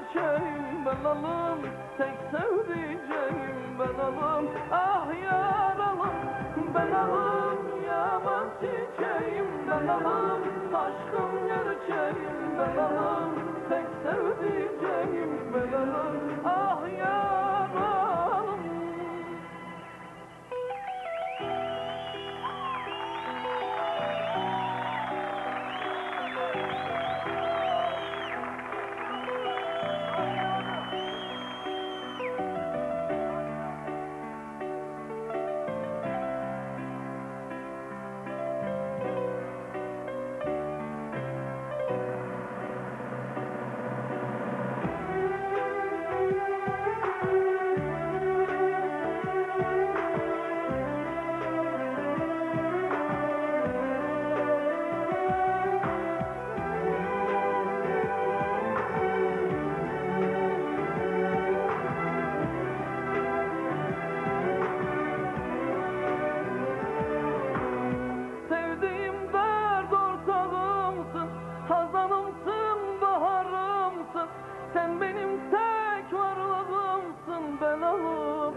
gerçeğim ben alım, tek sevdiceğim ben alım. Ah yaralım ben alım, yaban çiçeğim ben alım. Aşkım gerçeğim ben alım, tek sevdiceğim ben alım. Ah yaralım. Sen benim tek varlığımsın ben alım.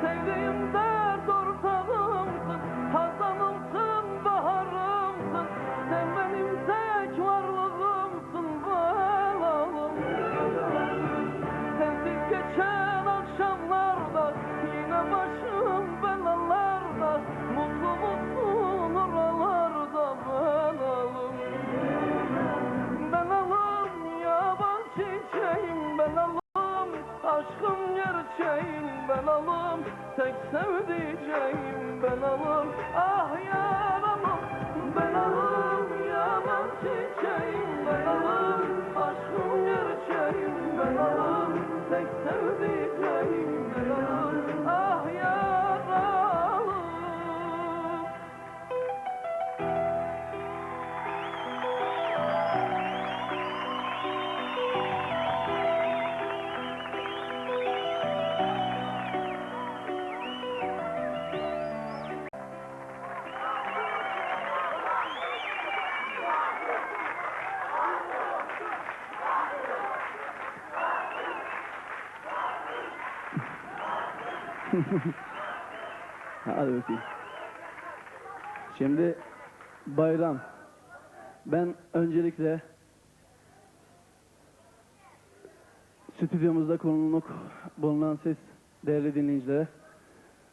Sevdiğim dert ortağımsın, hazanımsın, baharımsın. Sen benim tek varlığımsın ben alım. Sensiz geçen akşamlarda, yine başım belalarda. Mutlu musun oralarda ben alım. Ben alım, yaban çiçeğim ben alım. Aşkım gerçeğim ben alım, tek sevdiceğim ben alım. Ah yaralım ben alım, yaban çiçeğim ben alım. Aşkım gerçeğim ben alım, tek sevdiceğim ben alım. Ah yaralım. Hadi bakayım. Şimdi bayram. Ben öncelikle stüdyomuzda konuk bulunan siz değerli dinleyicilere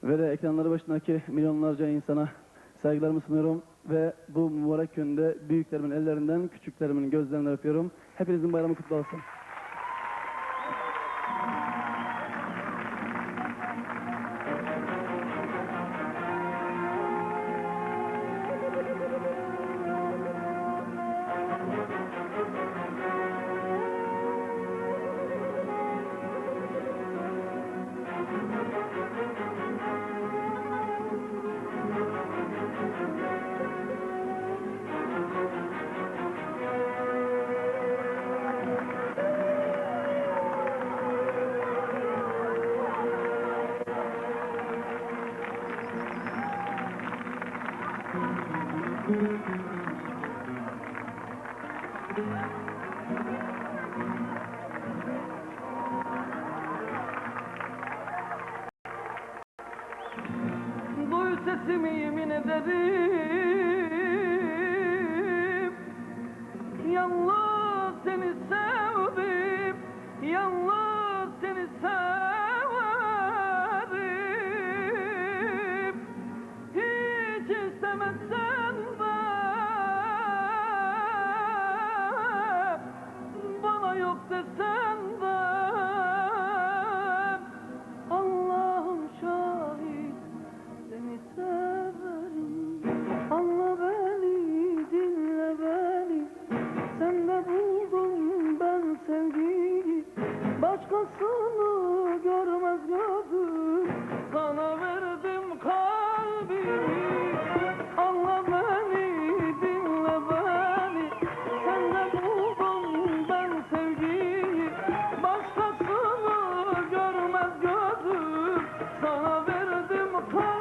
ve de ekranları başındaki milyonlarca insana saygılarımı sunuyorum ve bu mübarek günde büyüklerimin ellerinden, küçüklerimin gözlerinden öpüyorum. Hepinizin bayramı kutlu olsun. Duy sesimi yemin ederim, yalnız seni sevdim, yalnız seni severim. Hiç istemezsen de bana yok desen de Allah'ım şahit seni severim. Anla beni, dinle beni, sende buldum ben sevgiyi. Başkasını görmez gözüm, sana verdim kalbimi. Anla beni, dinle beni, sende buldum ben sevgiyi. Başkasını görmez gözüm, sana verdim kalbimi.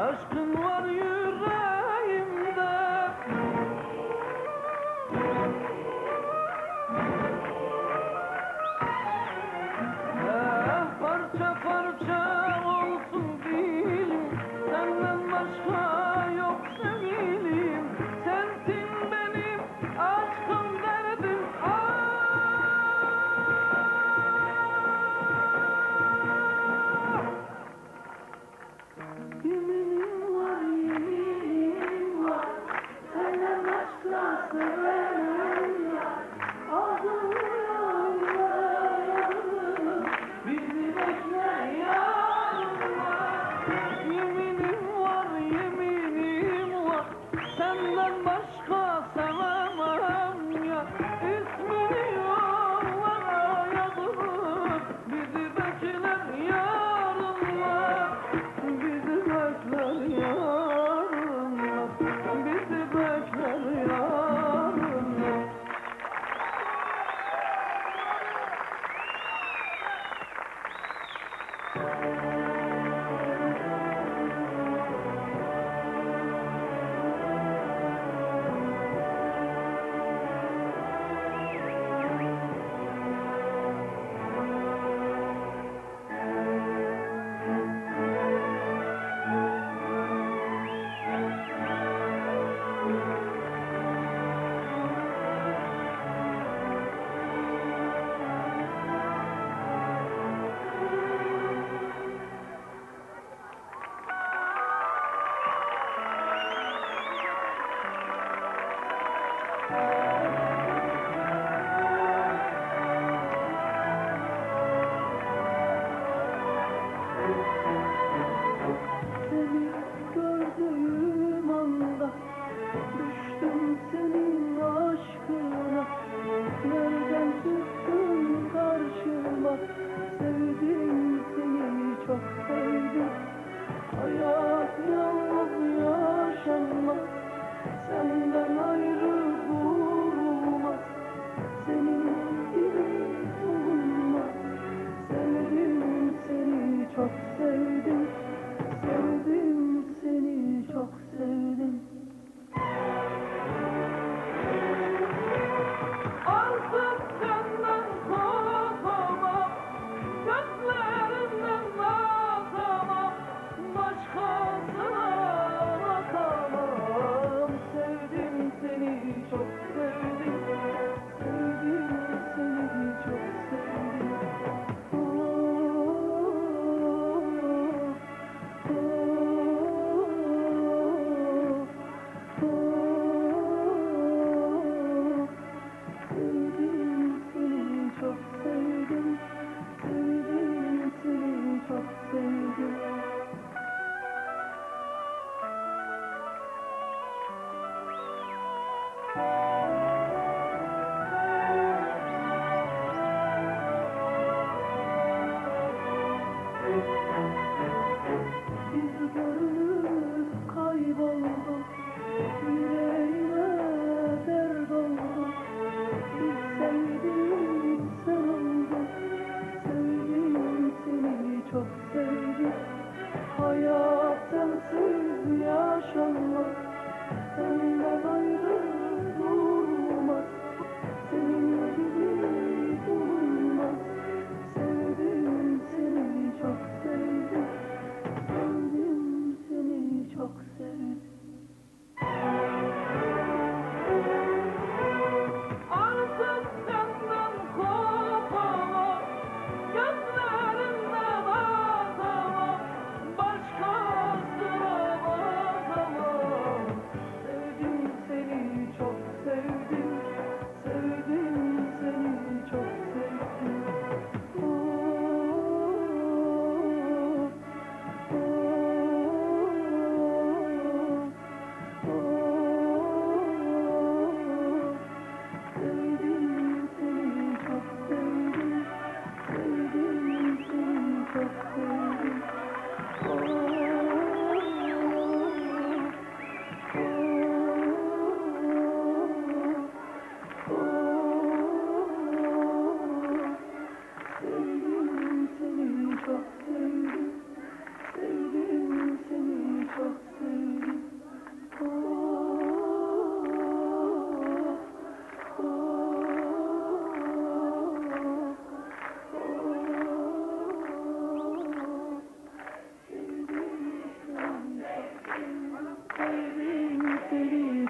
Aşkın var yüreğimde. Parça parça olsun dilim, senden başka yok sevgilim. Sensin benim aşkım derdim. Yeminim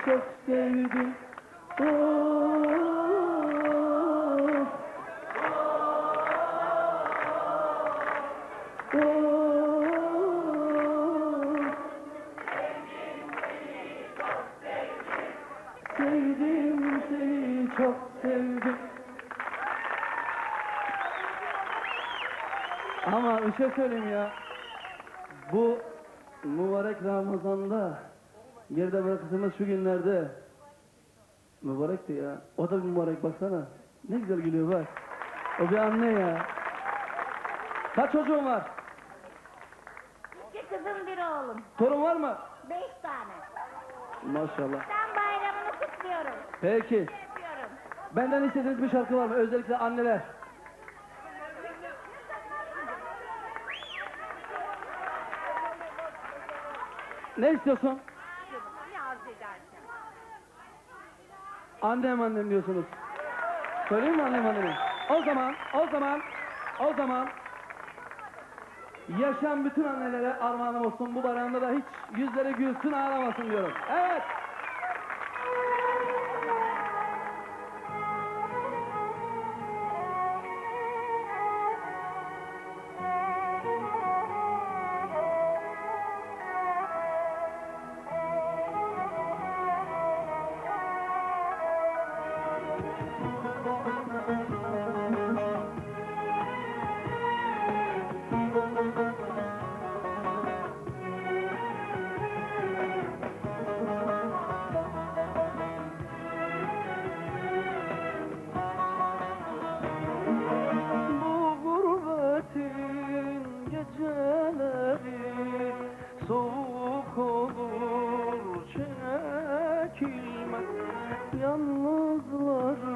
çok sevdim. Of. Sevdim seni çok sevdim. Ama bir şey söyleyeyim ya. Bu mübarek Ramazan'da geride bırakırdığımız şu günlerde mübarekti ya. O da bir mübarek baksana. Ne güzel gülüyor bak. O bir anne ya. Kaç çocuğun var? 2 kızım, 1 oğlum. Torun var mı? 5 tane. Maşallah. Ben bayramını kutluyorum. Peki. Yapıyorum. Benden istediğiniz bir şarkı var mı? Özellikle anneler. Ne istiyorsun? Ne arzu edersin? Annem diyorsunuz. Söyleyeyim mi annem? O zaman yaşayan bütün annelere armağanım olsun. Bu bayramda da hiç yüzleri gülsün ağlamasın diyorum. Evet. Bu gurbetin geceleri soğuk olur çekilmez. Yalnızların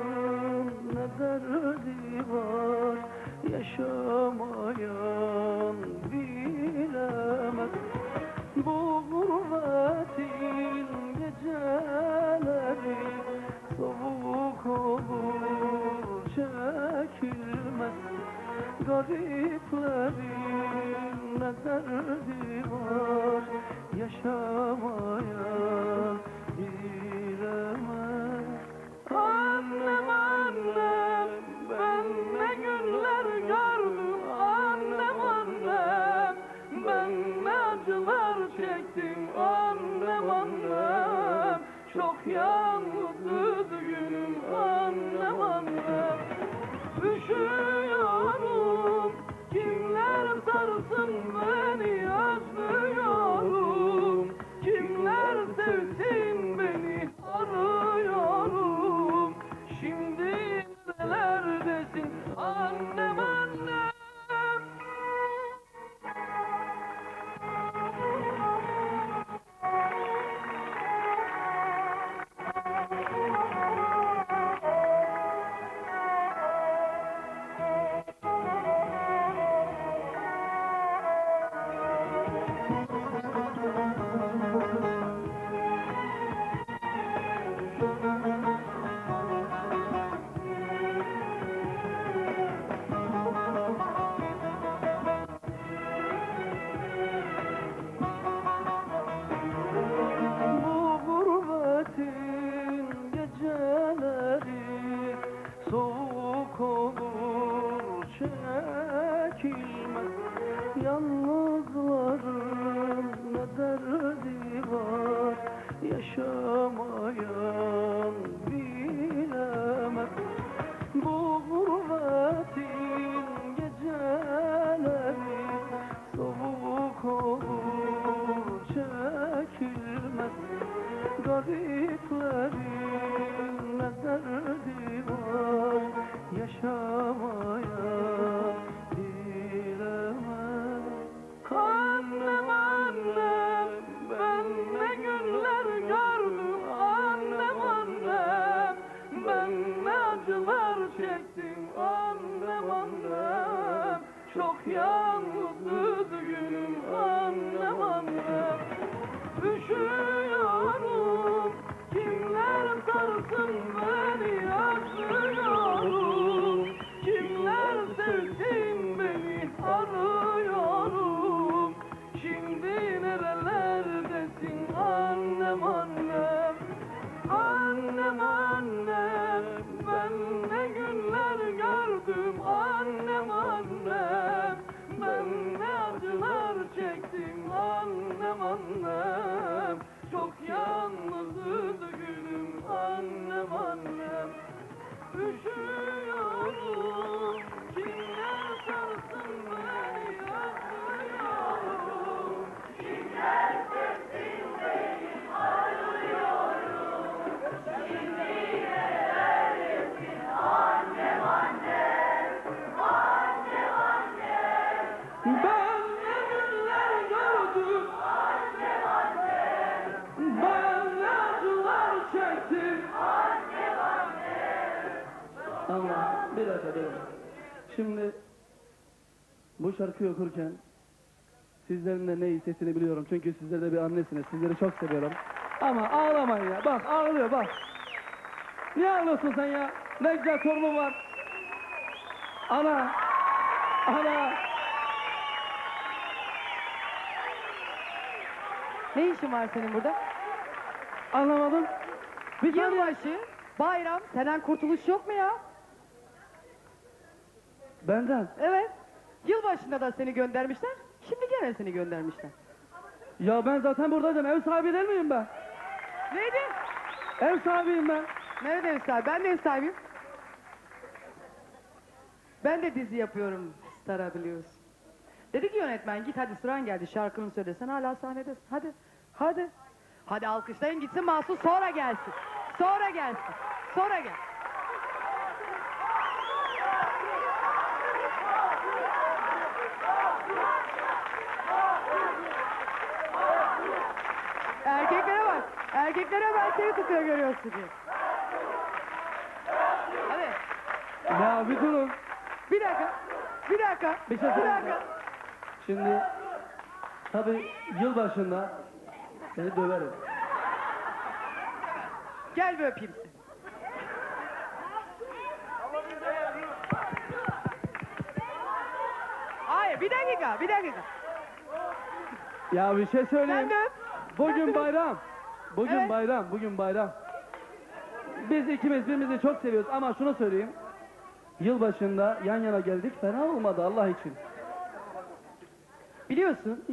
ne derdi var yaşamayan bilemez. Bu gurbetin geceleri soğuk olur çekilmez. Gariplerin ne derdi var yaşamayan bilemez. Annem ben ne günler gördüm. Annem ben ne acılar çektim. Annem çok yalnız üzgünüm. Annem üşüyorum. Kimler sarsın beni, özlüyorum. Kimler sevsin beni, arıyorum. Şimdi nerelerdesin annem? Bu gurbetin geceleri soğuk olur çekilmez. Yalnızların ne derdi var yaşamayan bilemez. Bu gurbetin geceleri soğuk olur çekilmez. Gariplerin ne derdi var yaşamaya bilemez. Annem ben ne günler gördüm. Annem ben ne acılar çektim. Annem çok yalnız üzgünüm. Annem üşüyorum. Kimler sarsın beni, özlüyorum. Kimler Ama bir dakika. Şimdi bu şarkıyı okurken sizlerin de ne hissettiğini biliyorum. Çünkü sizler de bir annesiniz. Sizleri çok seviyorum. Ama ağlamayın ya. Bak ağlıyor bak. Niye ağlıyorsun sen ya? Ne güzel torunum var. Ana. Ne işin var senin burada? Anlamadım. Bir saniye. Yılbaşı, bayram, senden kurtuluş yok mu ya? Benden. Evet. Yılbaşında da seni göndermişler, şimdi gene seni göndermişler. Ya ben zaten buradaydım. Ev sahibi değil miyim ben? Neydi? Ev sahibiyim ben. Nerede ev sahibi? Ben de ev sahibiyim. Ben de dizi yapıyorum, Star'a biliyorsun. Dedi ki yönetmen git hadi sıran geldi şarkını söylesen hala sahnedesin. Hadi. Hadi alkışlayın gitsin Mahsus sonra gelsin. Sonra gel. Erkeklere bak. Erkeklere ben seni tutuyor görüyorsun diye. Hadi. Ya bir durun. Bir dakika. Bir şey söyleyeyim. Şimdi tabii yılbaşında seni döverim. Gel bir öpeyim seni. Hayır bir dakika. Ya bir şey söyleyeyim. Sen de öp. Bugün bayram. Evet. Bugün bayram. Biz ikimiz birbirimizi çok seviyoruz ama şunu söyleyeyim. Yılbaşında yan yana geldik fena olmadı Allah için. Biliyorsun.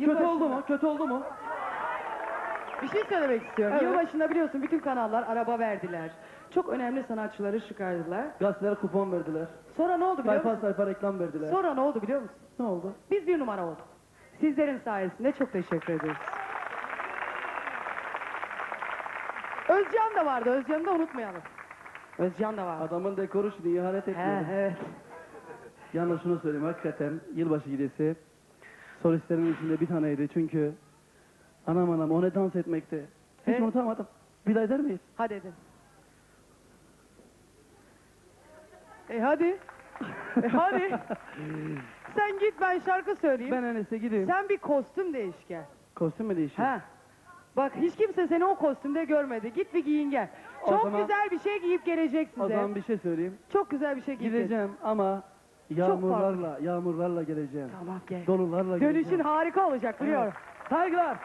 Kötü oldu mu? Bir şey söylemek istiyorum. Evet. Yılbaşında biliyorsun bütün kanallar araba verdiler. Çok önemli sanatçıları çıkardılar. Gazetelere kupon verdiler. Sonra ne oldu biliyor Sayfa musun? sayfa reklam verdiler. Sonra ne oldu biliyor musun? Ne oldu? Biz bir numara olduk. Sizlerin sayesinde çok teşekkür ederiz. Özcan da vardı. Özcan'ı da unutmayalım. Özcan da vardı. Adamın dekoru şimdi ihanet etmiyor. Evet. Yalnız şunu söyleyeyim hakikaten yılbaşı gecesi solistlerin içinde bir taneydi çünkü anam o ne dans etmekti. Hiç Evet. unutamadım. Bir daha eder miyiz? Hadi edin. Hadi. Hadi. Sen git ben şarkı söyleyeyim. Ben en iyisi gideyim. Sen bir kostüm değiş gel. Kostüm mü değişiyor? Ha. Bak hiç kimse seni o kostümde görmedi. Git bir giyin gel. O Çok zaman- güzel bir şey giyip gelecek O size. zaman bir şey söyleyeyim. Çok güzel bir şey giyip gelecek. Gideceğim ama yağmurlarla geleceğim. Tamam gel. Dolularla Dönüşün geleceğim. harika olacak biliyorum. Saygılar.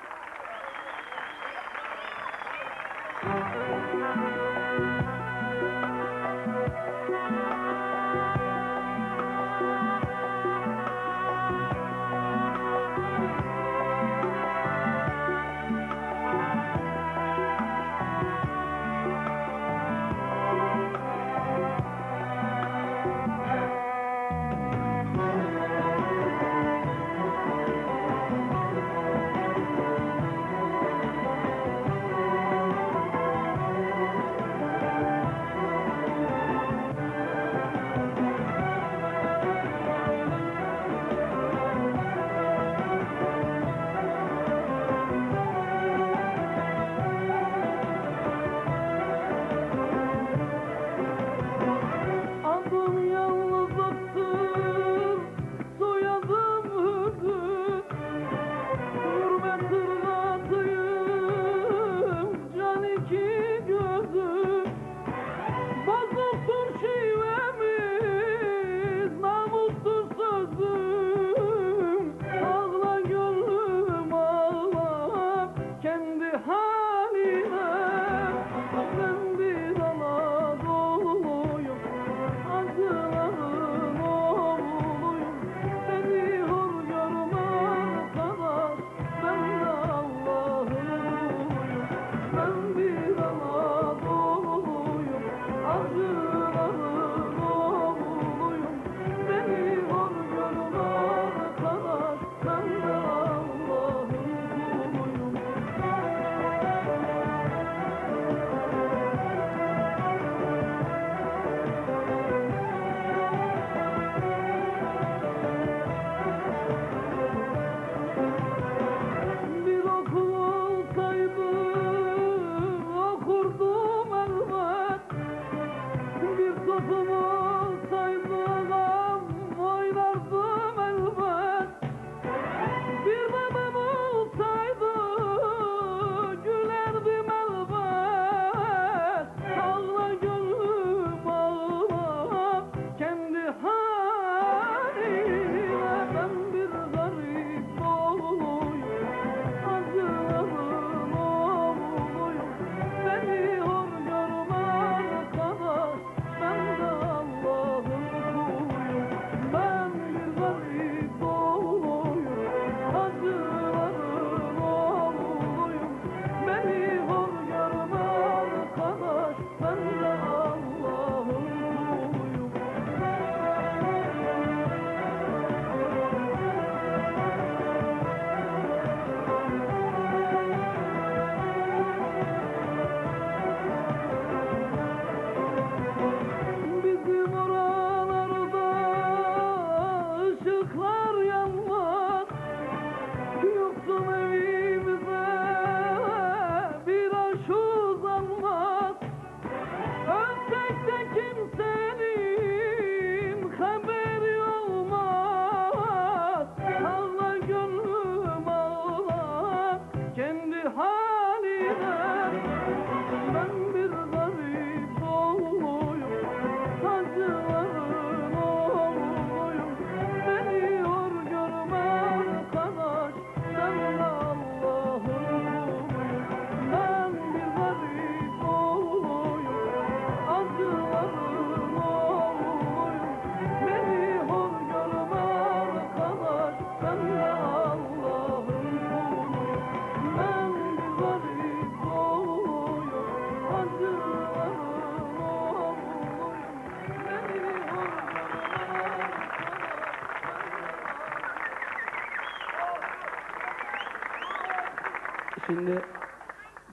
Şimdi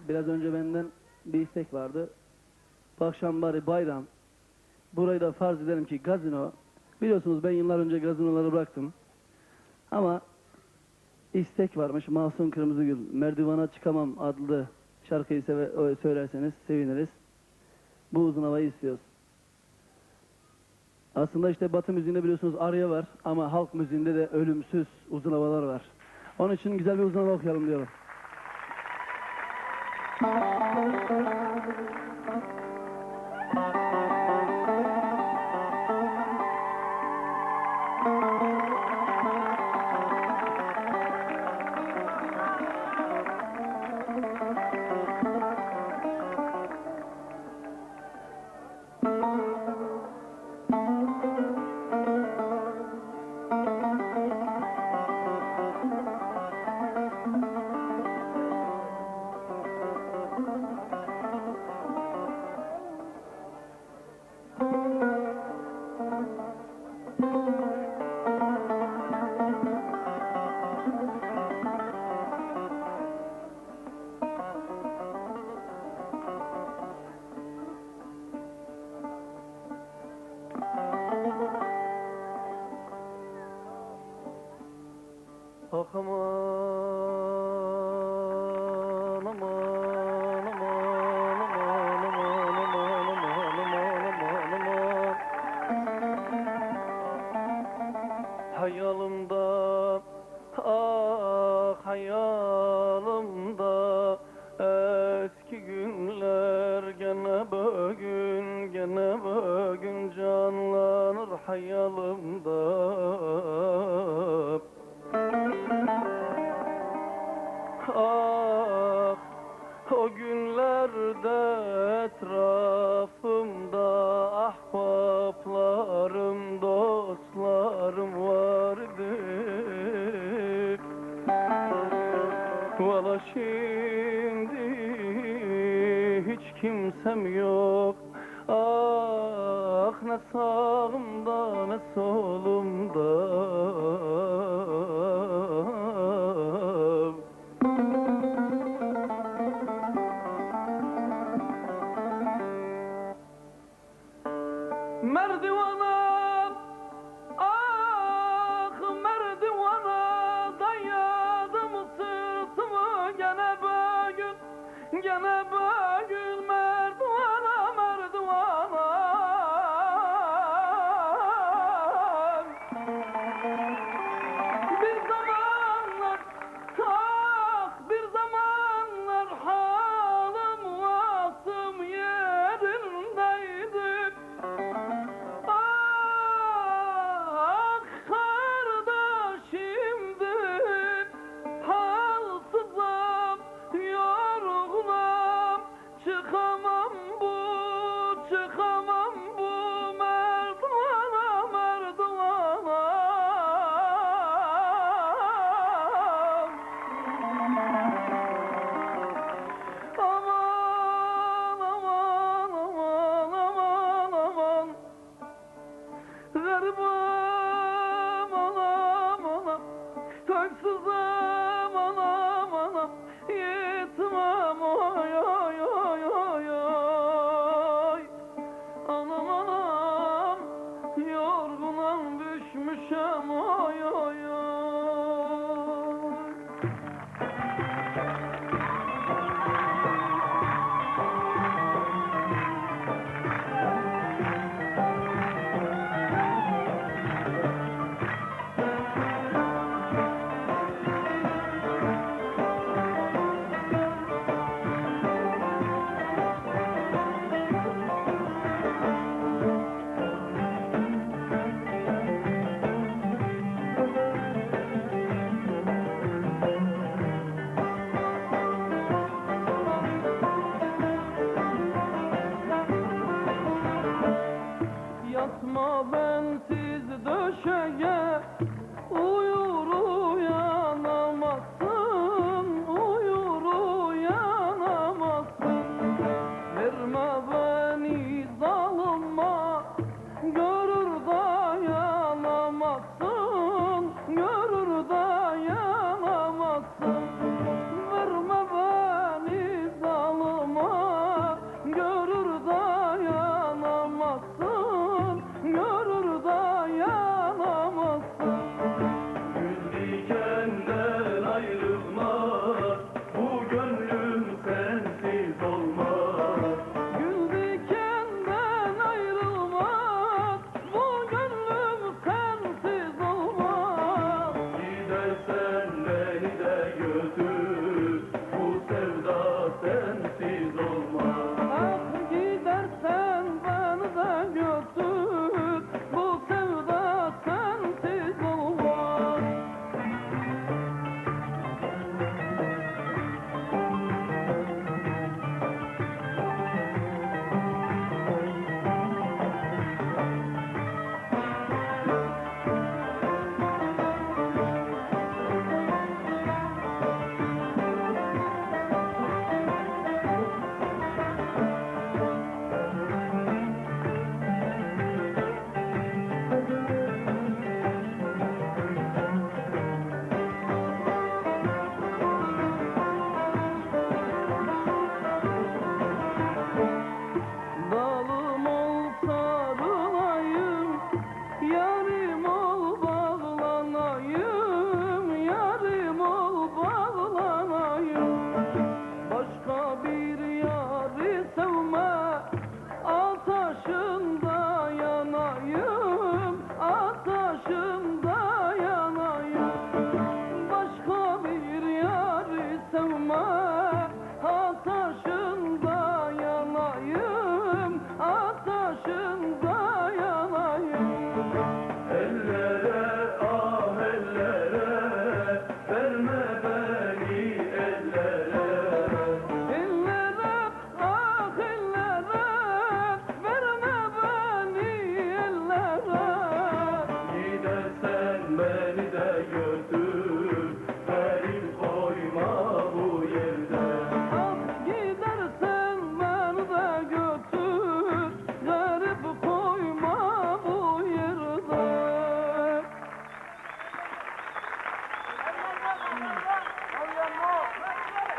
biraz önce benden bir istek vardı. Bu akşam bari bayram. Burayı da farz edelim ki gazino. Biliyorsunuz ben yıllar önce gazinoları bıraktım. Ama istek varmış. Mahsun Kırmızıgül, Merdivana Çıkamam adlı şarkıyı söylerseniz seviniriz. Bu uzun havayı istiyoruz. Aslında işte Batı müziğinde biliyorsunuz arya var ama halk müziğinde de ölümsüz uzun havalar var. Onun için güzel bir uzun hava okuyalım diyorum. Ah aman aman aman aman aman aman aman hayalımda ah hayalımda eski günler gene bugün canlanır hayalımda. Ah, o günlerde etrafımda ahbaplarım, dostlarım vardı. Valla şimdi hiç kimsem yok. Ah, ne sağımda ne solumda. Merdivana, ah merdivana dayadım sırtımı gene bugün merdivana merdivana. Bir zamanlar, ah bir zamanlar halim vaktım yerindeydi. Halsızım, yorgunum,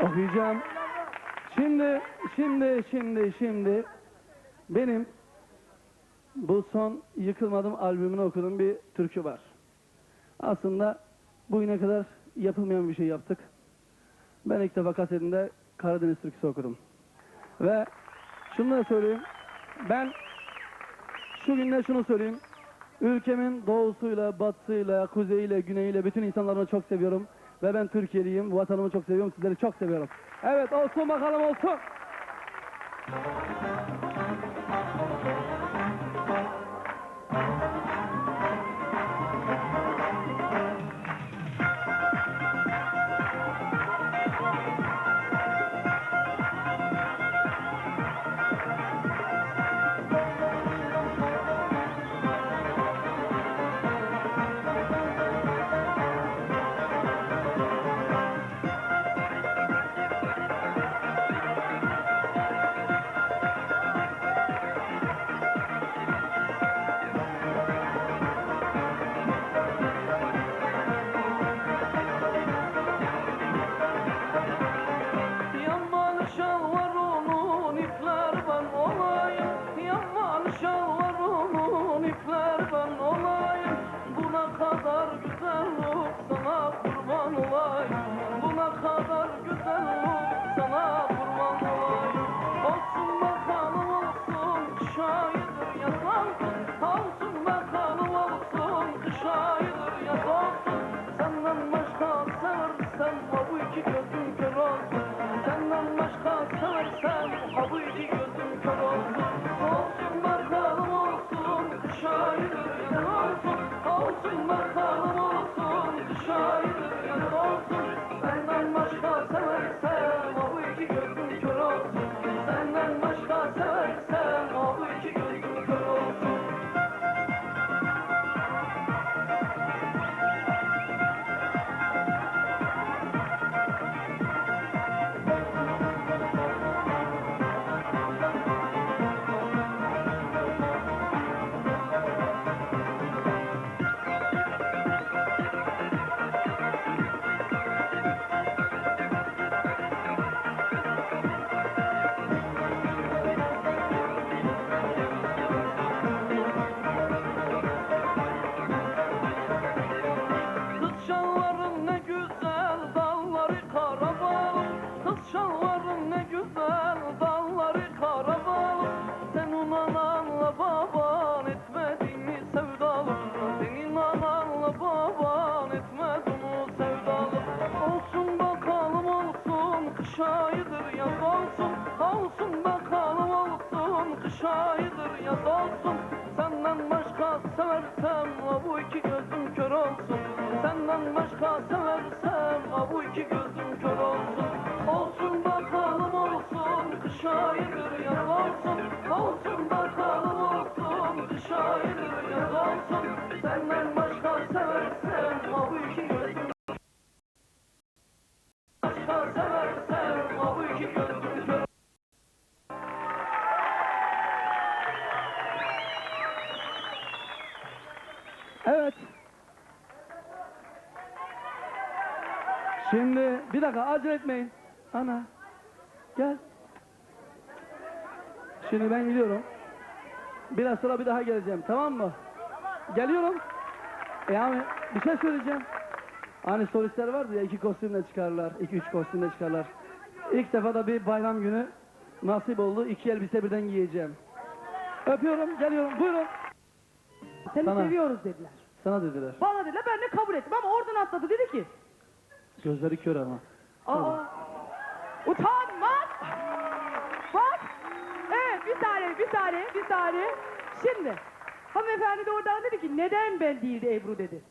Okuyacağım. Şimdi benim bu son Yıkılmadım albümünü okuduğum bir türkü var. Aslında bugüne kadar yapılmayan bir şey yaptık. Ben ilk defa kasetinde Karadeniz türküsü okudum. Ve şunu da söyleyeyim. Ben şu günde şunu söyleyeyim. Ülkemin doğusuyla, batısıyla, kuzeyiyle, güneyiyle bütün insanlarını çok seviyorum. Ve ben Türkiye'liyim. Vatanımı çok seviyorum. Sizleri çok seviyorum. Evet, olsun bakalım, olsun. Yaman şalvarımın ipler ben olayım. Yaman şalvarımın ipler ben olayım. Buna kadar güzellik sana kurban olayım. Buna kadar güzellik sana kurban olayım. Olsun bakalım olsun kış ayıdır yaz olsun. Olsun bakalım olsun kış ayıdır yaz olsun. Senden başka seversem ha bu iki gözüm kör olsun. Senden başka seversem ha bu iki gözüm kör olsun. Olsun bakalım olsun kış ayıdır yaz olsun. Olsun bakalım olsun kış ayıdır yaz olsun. Senden başka seversem ha bu iki gözüm kör olsun. Senden başka seversem ha bu iki gözüm kör olsun. Kız şalvarın ne güzel dalları kara balım. Kız şalvarın ne güzel dalları kara balım. Senin ananla baban etmedi mi sevdalım? Senin ananla baban etmedi mi sevdalım? Olsun bakalım olsun kış ayıdır yaz olsun. Olsun bakalım olsun kış ayıdır yaz olsun. Senden başka seversem ha bu iki gözüm kör olsun. Senden başka seversem ha bu iki gözüm kör olsun. Olsun bakalım olsun kış ayıdır yaz olsun. Olsun bakalım olsun kış ayıdır yaz olsun. Senden başka seversem ha bu iki gözüm başka seversem ha bu iki gözüm kör. Evet. Şimdi bir dakika, acele etmeyin. Ana. Gel. Şimdi ben gidiyorum. Biraz sonra bir daha geleceğim, tamam mı? Geliyorum. Yani bir şey söyleyeceğim. Hani solistler vardı ya, 2 kostümle çıkarlar, 2-3 kostümle çıkarlar. İlk defa da bir bayram günü nasip oldu. 2 elbise birden giyeceğim. Öpüyorum, geliyorum. Buyurun. Seni Sana. seviyoruz dediler. Sana dediler. Bana dediler, ben de kabul ettim ama oradan atladı, dedi ki Gözleri kör ama. aa, utanmaz. Bak. Evet, bir saniye. Şimdi hanımefendi de oradan dedi ki neden ben değildi Ebru dedi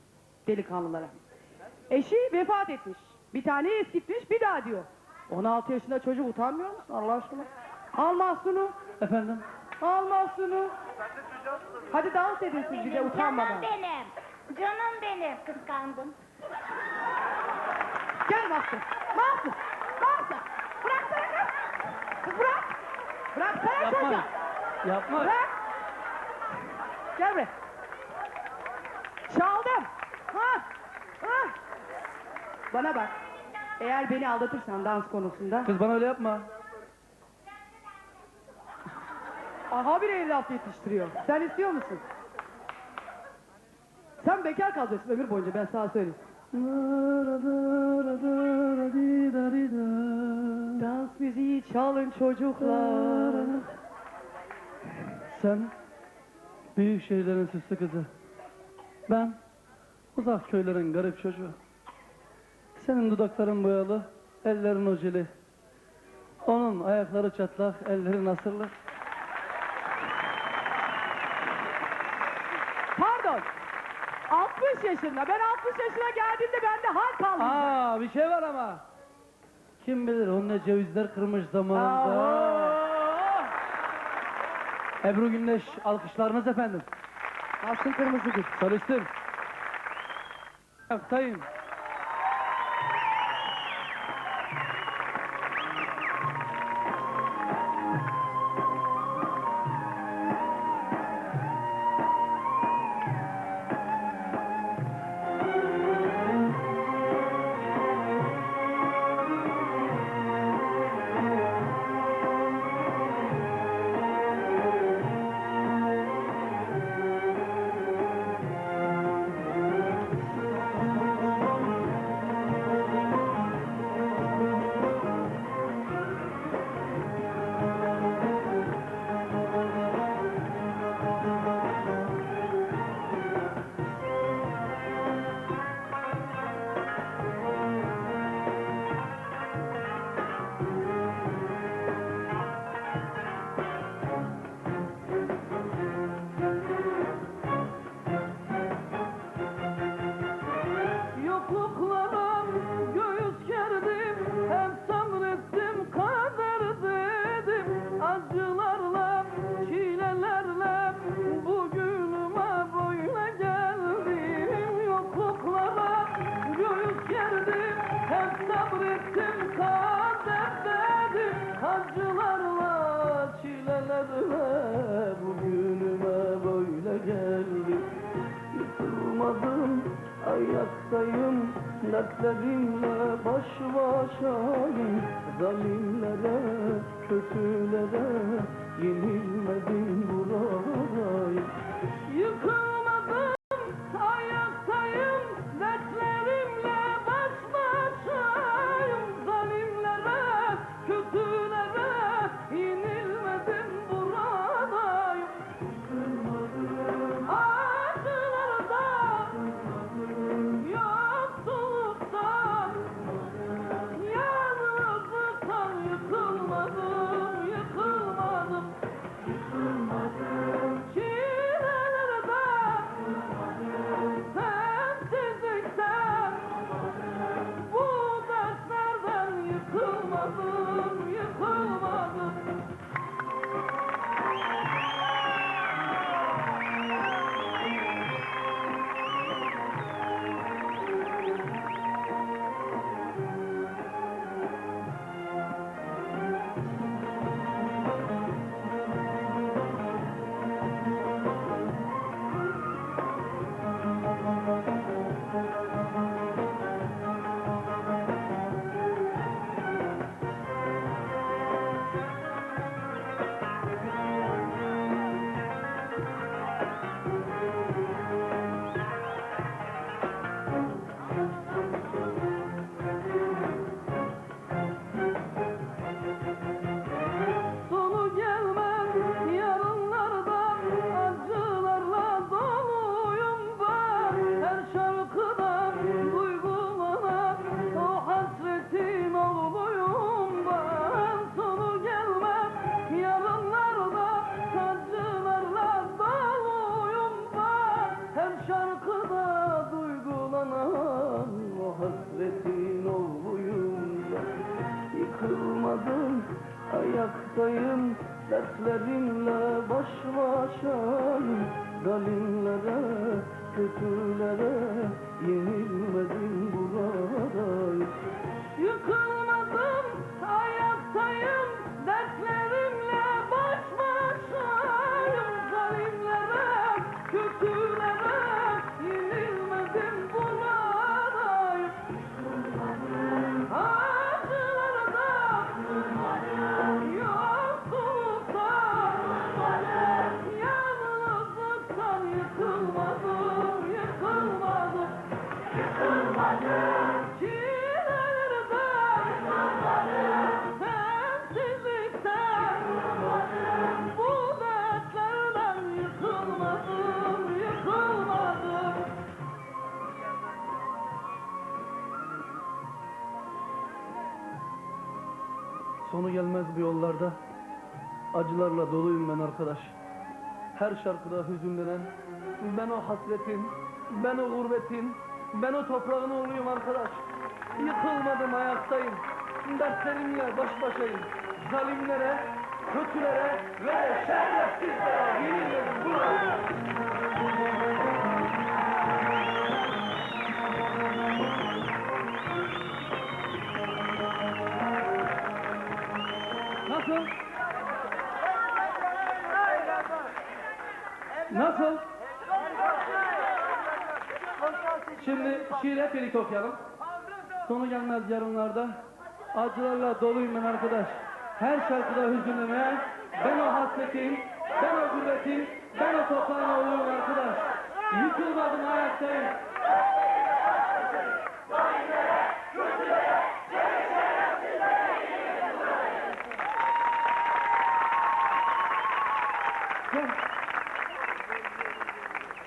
delikanlılara. Eşi vefat etmiş. Bir tane eskitmiş, bir daha diyor. 16 yaşında çocuk, utanmıyor musun Allah aşkına? Al Mahsun'u. Efendim? Al Mahsun'u. Hadi dans edin siz bir de utanmadan. Canım benim. Canım benim. Kıskandım. Gel Mahsun. Mahsun. Bıraksana kız. Kız bırak. Bıraksana Yapma. çocuğu. Yapma. Bırak. Gel buraya. Çaldım. Ha. Bana bak. Eğer beni aldatırsan dans konusunda. Kız bana öyle yapma. Aha bir evlat yetiştiriyor. Sen istiyor musun? Sen bekar kalacaksın ömür boyunca, ben sana söyleyeyim. Dans müziği çalın çocuklar. Sen büyük şehirlerin süslü kızı. Ben uzak köylerin garip çocuğu. Senin dudakların boyalı, ellerin ojeli. Onun ayakları çatlak, elleri nasırlı. Pardon. 60 yaşında. Ben 60 yaşına geldiğimde bende hal kalmayacak. Bir şey var ama. Kim bilir onun ne cevizler kırmış zamanında. Aa! Ebru Gündeş, alkışlarınız efendim. Aslı Kırmızıgül. Solistim. Ayaktayım. Yokluklara göğüs gerdim, hep sabrettim, kader dedim. Acılarla, çilelerle bugünüme böyle geldim. Yokluklara göğüs gerdim, hep sabrettim, kader dedim. Acılarla, çilelerle bugünüme böyle geldim. Yıkılmadım, ayaktayım, dertlerimle baş başayım. Zalimlere, kötülere yenilmedim, buradayım. Yıkılmadım, ayaktayım, dertlerimle baş başayım. Zalimlere, kötülere yenilmedim, buradayım. Acılarda, yoksulluktan, yalnızlıktan yıkılmadım, yıkılmadım. Çilelerde, sensizlikten, bu dertlerden yıkılmadım, yıkılmadım. Sonu gelmez yarınlardan, acılarla doluyum ben. Her şarkıda duygulanan o hasretin oğluyum ben. Sonu gelmez yarınlardan, acılarla doluyum ben. Her şarkıda duygulanan o hasretin oğluyum ben. Yıkılmadım, ayaktayım, dertlerimle baş başayım. Zalimlere, kötülere yenilmedim, buradayım. Yıkılmadım, ayaktayım, dertlerimle baş başayım. Zalimlere, kötülere yenilmedim, buradayım. Sonu gelmez bu yollarda. Acılarla doluyum ben arkadaş. Her şarkıda hüzünlenen, ben o hasretin, ben o gurbetin, ben o toprağın oğluyum arkadaş. Yıkılmadım, ayaktayım. Dertlerimle baş başayım. Zalimlere, kötülere ve şerefsizlere yeniliyorum. Nasıl? Nasıl? Şimdi şiir hep birlikte okuyalım. Sonu gelmez yarınlarda. Acılarla doluyum ben arkadaş. Her şarkıda hüzünleme. Ben o hasretin, ben o gurbetin, ben o toprağın oğluyum arkadaş. Yıkılmadım, ayaktayım. Gel.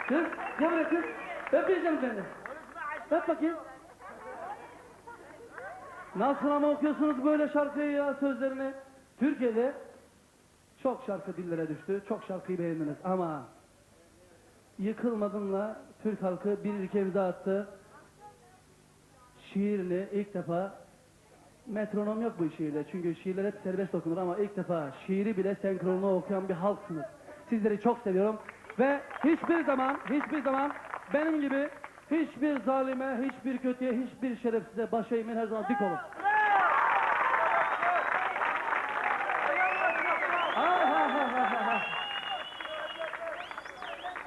Kız, gel buraya kız. Öpeceğim seni. Öp bakayım. Nasıl ama okuyorsunuz böyle şarkıyı ya, sözlerini? Türkiye'de çok şarkı dillere düştü, çok şarkıyı beğendiniz ama Yıkılmadım'la Türk halkı bir ülkemize attı. Şiirini ilk defa, metronom yok bu şiirde çünkü şiirler hep serbest okunur ama ilk defa şiiri bile senkronlu okuyan bir halksınız. Sizleri çok seviyorum ve hiçbir zaman benim gibi hiçbir zalime, hiçbir kötüye, hiçbir şerefsize baş eğmeyin, her zaman dik olun.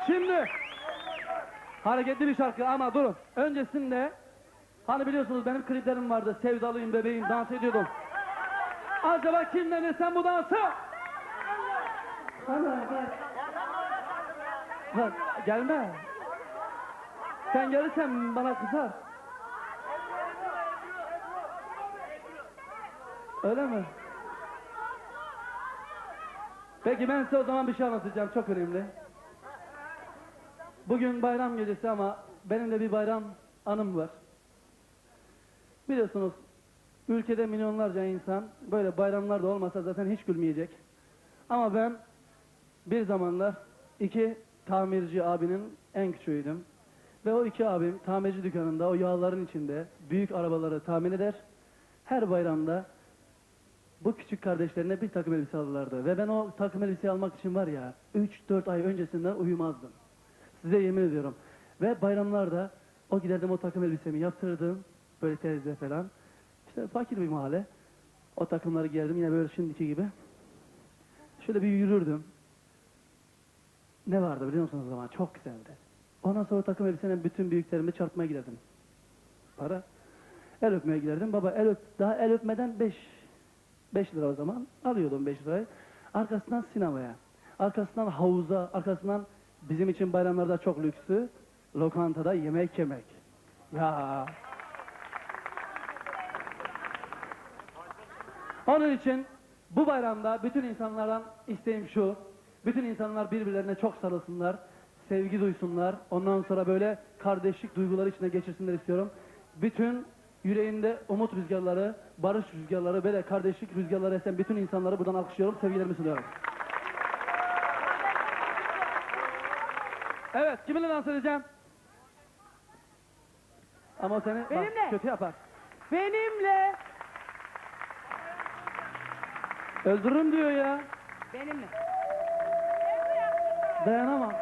Şimdi hareketli bir şarkı ama durun. Öncesinde hani biliyorsunuz benim kliplerim vardı. Sevdalıyım bebeğim, dans ediyordum. Acaba kim denesem bu dansı? Lan gelme. Sen gelirsen bana kızar. Öyle mi? Peki ben size o zaman bir şey anlatacağım, çok önemli. Bugün bayram gecesi ama benim de bir bayram anım var. Biliyorsunuz ülkede milyonlarca insan böyle bayramlarda olmasa zaten hiç gülmeyecek. Ama ben bir zamanlar iki tamirci abinin en küçüğüydüm. Ve o iki abim tamirci dükkanında o yağların içinde büyük arabaları tamir eder. Her bayramda bu küçük kardeşlerine bir takım elbise alırlardı. Ve ben o takım elbiseyi almak için var ya 3-4 ay öncesinden uyumazdım. Size yemin ediyorum. Ve bayramlarda o giderdim o takım elbisemi yaptırırdım. Böyle terzide falan. İşte fakir bir mahalle. O takımları giyerdim yine böyle şimdiki gibi. Şöyle bir yürürdüm. Ne vardı biliyor musunuz o zaman? Çok güzeldi. Ondan sonra takım elbisenin bütün büyüklerimi çarpmaya giderdim. Para. El öpmeye giderdim. Baba daha el öpmeden 5 lira o zaman. Alıyordum 5 lirayı. Arkasından sinemaya. Arkasından havuza. Arkasından bizim için bayramlarda çok lüksü. Lokantada yemek yemek. Ya. Onun için bu bayramda bütün insanlardan isteğim şu. Bütün insanlar birbirlerine çok sarılsınlar. Sevgi duysunlar. Ondan sonra böyle kardeşlik duyguları içine geçirsinler istiyorum. Bütün yüreğinde umut rüzgarları, barış rüzgarları, böyle kardeşlik rüzgarları esen bütün insanları buradan alkışlıyorum. Sevgilerimi sunuyorum. Evet, kiminle dans edeceğim? Ama seni bak, Benimle. kötü yapar. Benimle. Öldürürüm diyor ya. Benimle. Dayanamam.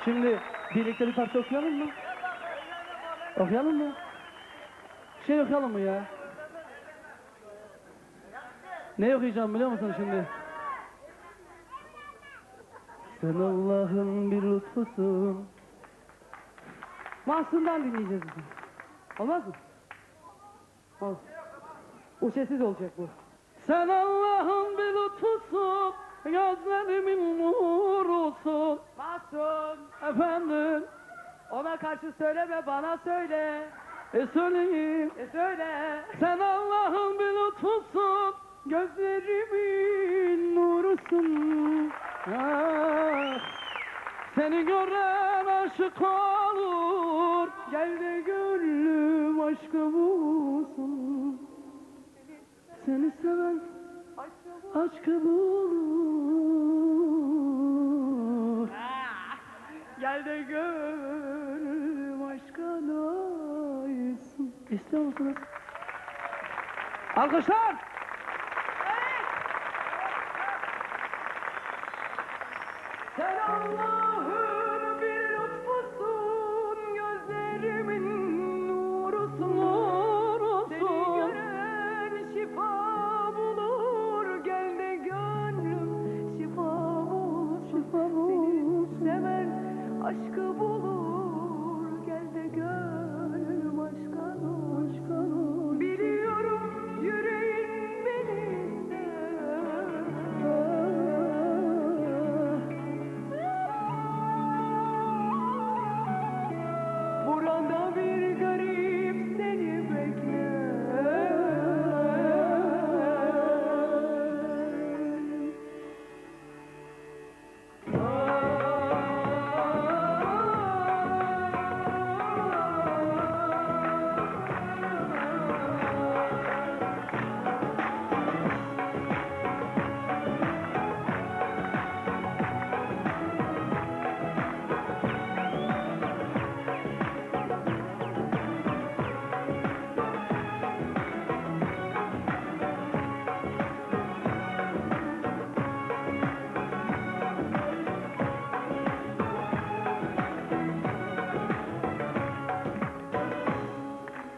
Şimdi birlikte bir parça okuyalım mı? Okuyalım mı? Şey okuyalım mı ya? Ne okuyacağım biliyor musun şimdi? Sen Allah'ın bir lütfusun. Mahsun'dan dinleyeceğiz bizim. Olmaz mı? Ol. O sessiz olacak bu. Sen Allah'ın bir lütfusun, gözlerimin nurusun. Mahsun! Efendim, Ona karşı söyleme, bana söyle. söyleyeyim. Söyle. Sen Allah'ın bir lütfusun, gözlerimin nurusun. Ah, seni gören aşık olur, gel de gönlüm aşkı bulsun. Seni seven aşkı bulur. Gel de gönlüm aşka doysun. İstiyor musunuz? Alkışlar! Sen Allah'ın bir lütfusun, gözlerimin nurusun, nurusun. Seni gören şifa bulur, gel de gönlüm şifa bulur, şifa bulur. Seni seven aşkı bulur, gel de gönlüm aşka olur. Biliyorum yüreğin beni burada bir garip seni bekler.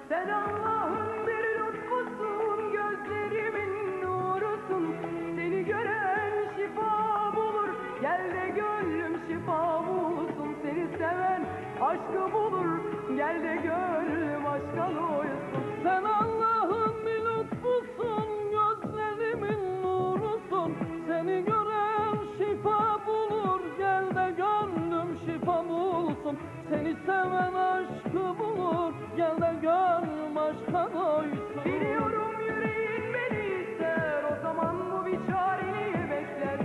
Sen Allah'ın bir lütfusun, gözlerimin nurusun. Seni gören şifa bulur, gel de gönlüm şifa bulsun. Seni seven aşkı bulur, gel de gönlüm aşka doysun. Sen Allah'ın bir lütfusun, gözlerimin nurusun. Seni gören şifa bulur, gel de gönlüm şifa bulsun. Seni seven aşkı bulur, gel de gönlüm aşka doysun. Biliyorum yüreğin beni ister, o zaman bu bir çareliği bekler.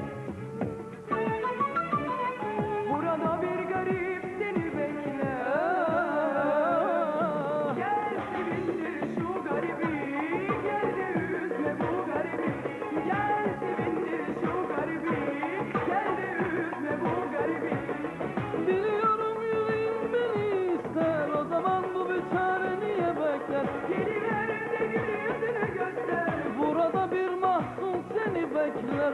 Burada bir garip seni bekler. Gel sevindir şu garibi, gel de üzme bu garibi. Gel sevindir şu garibi, gel de üzme bu garibi. Biliyorum yüreğin beni ister, o zaman bu bir çare niye bekler? Geliver de gül yüzünü göster, burada bir mahzun seni bekler.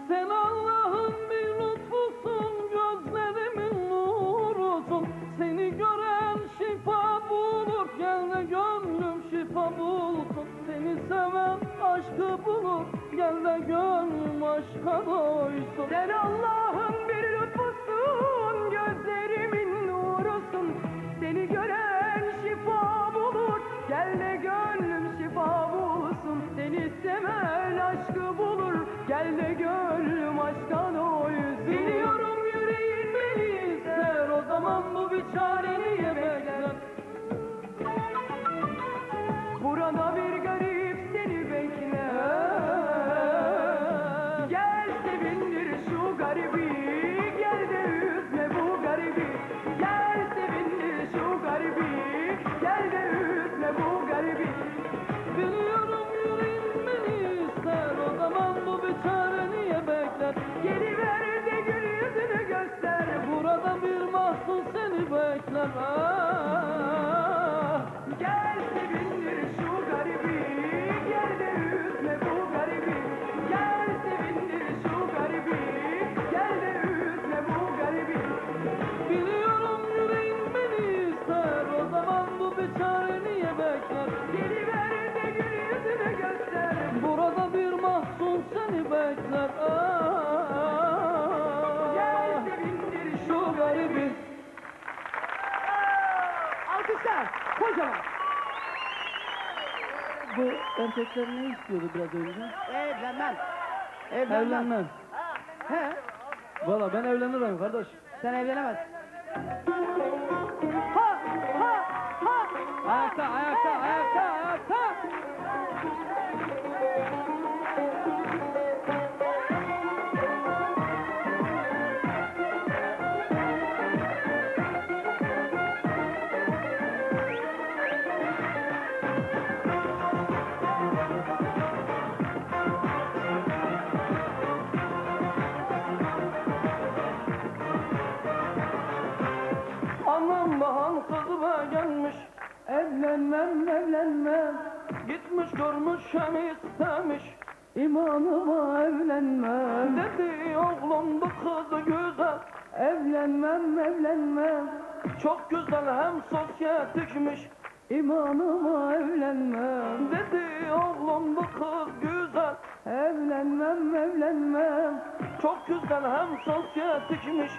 Sen Allah'ın bir lütfusun, gözlerimin nurusun. Seni gören şifa bulur, gel de gönlüm şifa bulsun. Seni seven aşkı bulur, gel de gönlüm aşka doysun. Sen Allah'ın bir lütfusun, gözlerimin nurusun. Seni gören şifa bulur, gel de gönlüm şifa bulsun. Seni seven aşkı bulur, gel de gönlüm aşka doysun. Biliyorum yüreğin beni ister, o zaman bu bir çare niye bekler? Burada bir bekler. Ah, Gel sevindir şu garibi, gel de üzme bu garibi. Gel sevindir şu garibi, gel de üzme bu garibi. biliyorum yüreğin beni ister, o zaman bu beçare niye bekler? Geliver de gül yüzünü göster. Burada bir mahzun seni bekler. Gel Ah, sevindir şu garibi. Alkışlar, kocaman. Bu erkekler ne istiyordu biraz önce? Evlenmem. Evlenmem. He, Valla ben evlenirim kardeş. sen evlenemezsin. Ha, ha, ha. Ayakta, ayakta, ayakta, ayakta. Anam bahan kızı be gelmiş, Evlenmem, evlenmem. gitmiş görmüş hem istemiş. İmanıma evlenmem. Dedi oğlum bu kız güzel, Evlenmem, evlenmem. çok güzel hem sosyetikmiş. İmanıma evlenmem. Dedi oğlum bu kız güzel, Evlenmem, evlenmem. çok güzel hem sosyetikmiş.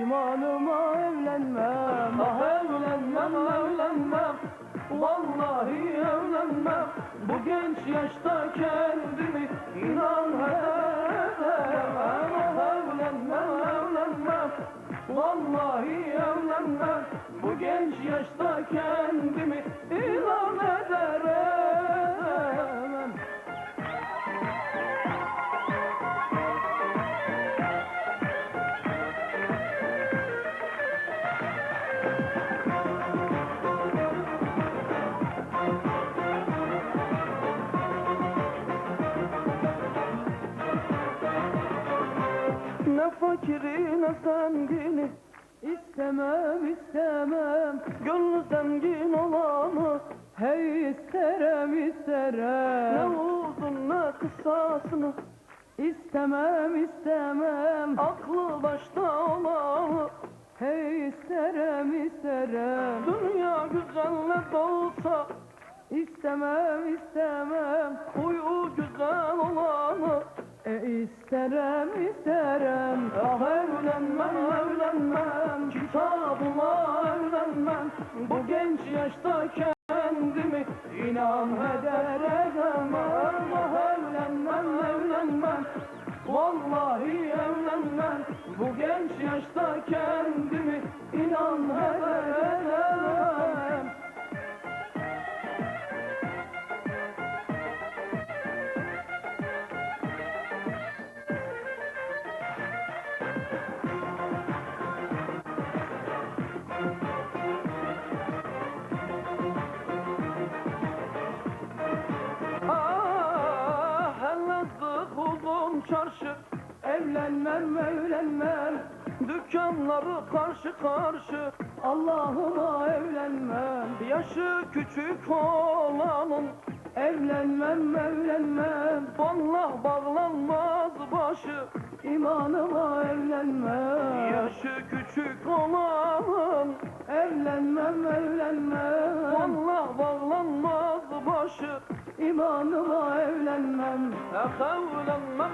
İmanıma evlenmem. Ah evlenmem, evlenmem, vallahi evlenmem. Bu genç yaşta kendimi inan edemem. Ah evlenmem, evlenmem, vallahi evlenmem. Bu genç yaşta kendimi inan ederim. Ne fakiri ne zengini, İstemem, istemem. gönlü zengin olanı. Hey isterim, Ne isterim. uzun ne kısasını, İstemem, istemem. aklı başta olanı. Hey isterim, isterim. Dünya güzelle dolsa, İstemem, istemem. huyu güzel olanı. İsterim, isterim. Ah evlenmem, evlenmem, kitabıma evlenmem. Bu genç yaşta kendimi inan eder edemem. Ah evlenmem, evlenmem, vallahi evlenmem. Bu genç yaşta kendimi inan eder edemem. Ah helazlık uzun çarşı, Evlenmem, evlenmem. dükkanları karşı karşı. Allah'ıma evlenmem. Yaşı küçük olanın Evlenmem, evlenmem. vallahi bağlanmaz başı. İmanıma evlenmem. Yaşı küçük olan Evlenmem, evlenmem. vallahi bağlanmaz başı. İmanıma evlenmem. Evlenmem,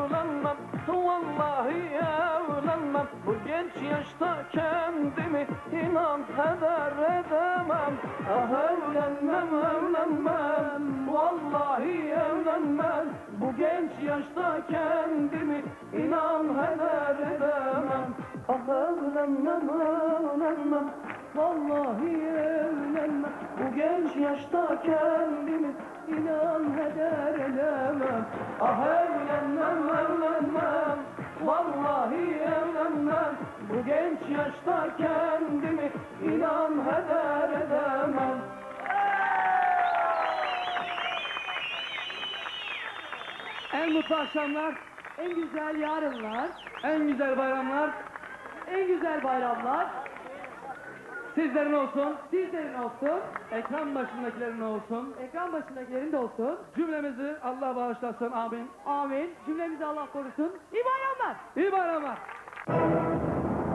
evlenmem, vallahi evlenmem. Bu genç yaşta kendimi inan heder edemem. Ah evlenmem, evlenmem, vallahi evlenmem. Bu genç yaşta kendimi inan heder edemem. Ah evlenmem, evlenmem, vallahi evlenmem. Bu genç yaşta kendimi inan heder edemem. Ah evlenmem, evlenmem, vallahi evlenmem. Bu genç yaşta kendimi inan heder edemem. En mutlu akşamlar, En güzel yarınlar, en güzel bayramlar. en güzel bayramlar. Sizlerin olsun. Sizlerin olsun. Ekran başındakilerin olsun. Ekran başındakilerin de olsun. Cümlemizi Allah bağışlasın. Amin. Amin. Cümlemizi Allah korusun. İyi bayramlar. İyi bayramlar.